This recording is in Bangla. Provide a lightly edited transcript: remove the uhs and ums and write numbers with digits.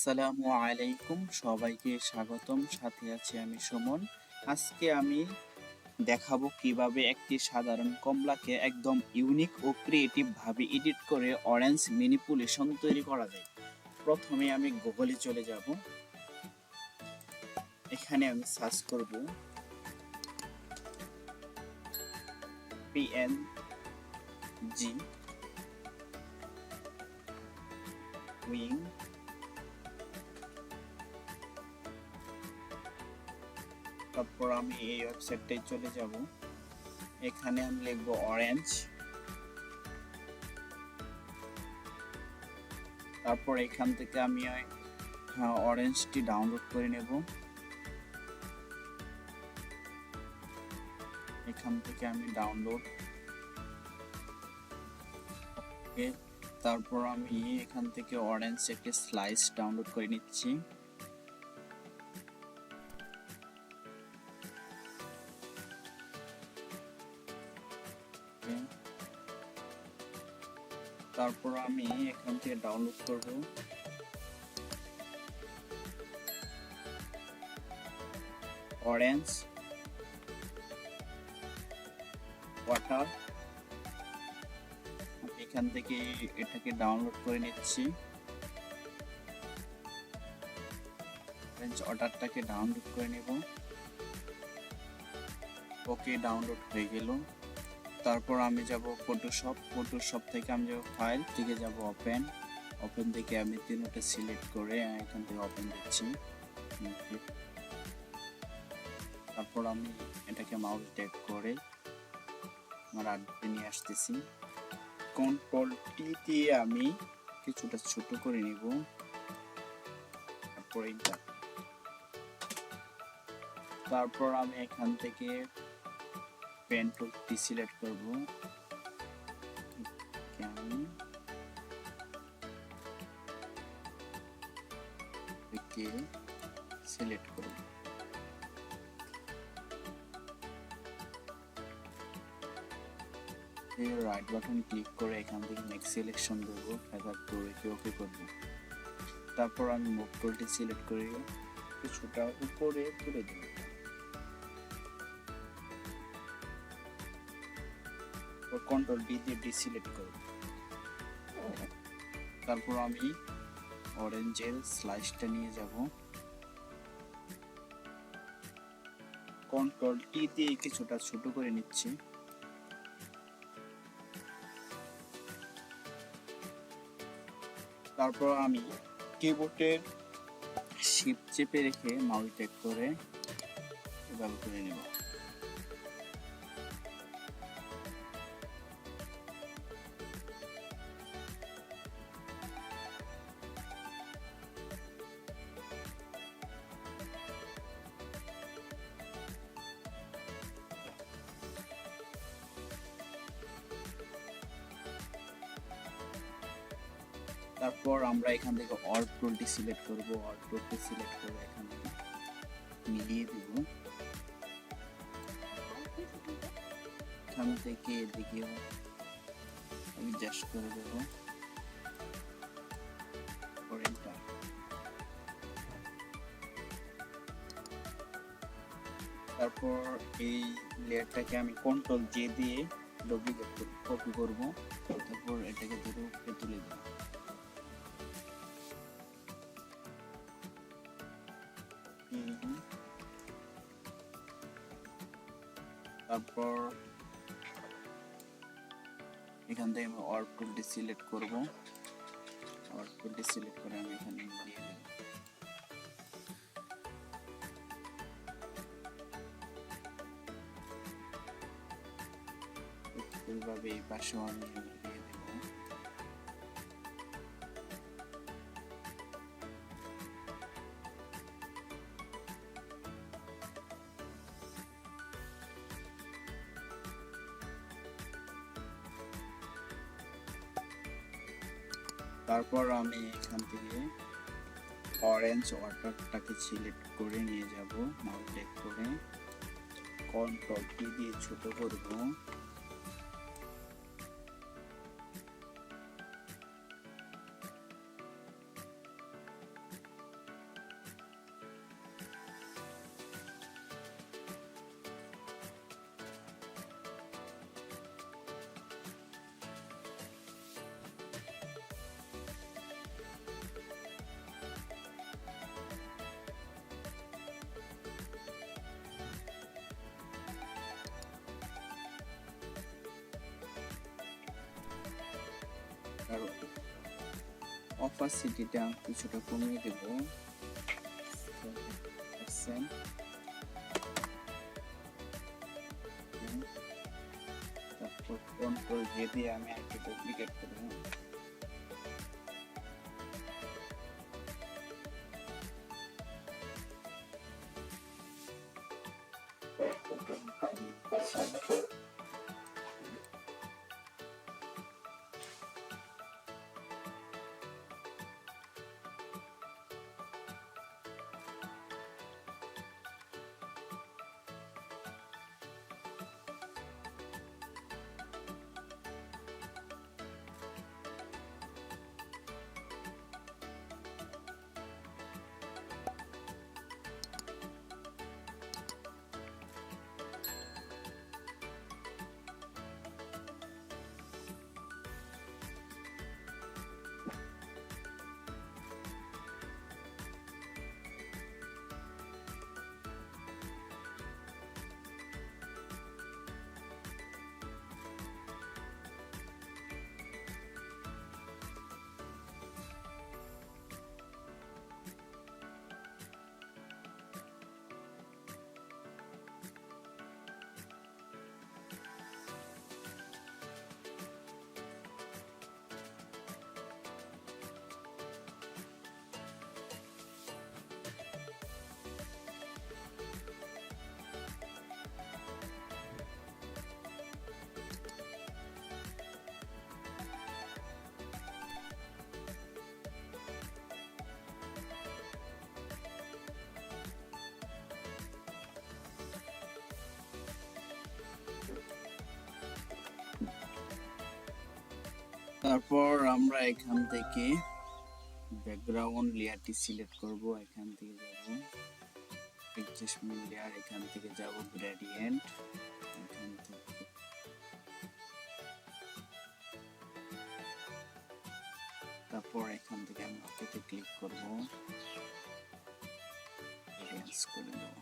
আসসালামু আলাইকুম, সবাইকে স্বাগতম। সাথে আছি আমি সুমন। আজকে আমি দেখাবো কিভাবে একটি সাধারণ কমলাকে একদম ইউনিক ও ক্রিয়েটিভ ভাবে এডিট করে অরেঞ্জ ম্যানিপুলেশন তৈরি করা যায়। প্রথমে আমি গুগলে চলে যাব। এখানে আমি সার্চ করব PNG উইং। তারপর আমি এই ওয়েবসাইটটায় চলে যাব। এখানে আমি লিখব অরেঞ্জ। তারপর এখান থেকে আমি অরেঞ্জটি ডাউনলোড করে নেব। এখান থেকে আমি ডাউনলোড, ওকে। তারপর আমি এখান থেকে অরেঞ্জ একটি স্লাইস ডাউনলোড করে নিচ্ছি। তারপর আমি এখান থেকে ডাউনলোড করব অরেঞ্জ ওয়াটার। এখান থেকে এটাকে ডাউনলোড করে নিচ্ছি। অরেঞ্জ ওয়াটারটাকে ডাউনলোড করে নেব। ওকে, ডাউনলোড হয়ে গেল। তারপর আমি যাব ফটোশপ থেকে আমি যাব ফাইল থেকে যাব ওপেন থেকে আমি তিনটা সিলেক্ট করে এখান থেকে ওপেন দিচ্ছি। তারপর আমি এটাকে মাউস ট্যাগ করে আমার আর্টে নিয়ে আসতেছি। কন্ট্রোল টি দিয়ে আমি কিছুটা ছোট করে নিব। তারপর আমি এখান থেকে পেন টুলটি সিলেক্ট করব। আমি একে সিলেক্ট করব। রাইট বাটন ক্লিক করে এখান থেকে নেক্সট সিলেকশন করব, ফেদার টু রেখে ওকে করব। তারপর আমি মুভ টুলটি সিলেক্ট করে কিছুটা উপরে তুলে দেব। কন্ট্রোল ডি দিয়ে ডিসিলেক্ট করব। তারপর আমি অরেঞ্জের স্লাইসটা নিয়ে যাব। কন্ট্রোল টি দিয়ে কিছুটা ছোট করে নিচ্ছি। তারপর আমি কিবোর্ডের শিফট চেপে রেখে মাউস ট্যাগ করে এভাবে করে নেব। তারপর আমরা এখান থেকে অল টুলটি সিলেক্ট করব। অল টুলটি সিলেক্ট করে এখানে মিলিয়ে দেব। এখান থেকে এদিকে অ্যাডজাস্ট করে দেব। তারপর এই লেয়ারটাকে আমি কন্ট্রোল জে দিয়ে ডুপ্লিকেট কপি করব। তারপর এটাকে ধরে উপরে তুলে দেব। তারপর এখান থেকে আমি অল টুলটি সিলেক্ট করব। অল টুলটি সিলেক্ট করে আমি এখানে দিয়ে দেব। এইভাবে এই পাশেও আমি দিয়ে দেব। তারপর আমি এখান থেকে অরেঞ্জ ওয়াটারটাকে সিলেক্ট করে নিয়ে যাব। মাউস ট্যাগ করে কন্ট্রোল টি দিয়ে ছোট করব। অপাসিটিটা কিছুটা কমিয়ে দেব 7%। তারপর কন্ট্রোল জে দিয়ে আমি একটু ডুপ্লিকেট করব। তারপর আমরা এখান থেকে ব্যাকগ্রাউন্ড লেয়ারটি সিলেক্ট করব, এখান থেকে যাব অ্যাডজাস্টমেন্ট লেয়ার, এখান থেকে যাব গ্রেডিয়েন্ট, এখান থেকে তারপর এখান থেকে আমি ওকেতে ক্লিক করব, এরেঞ্জ করে দেব।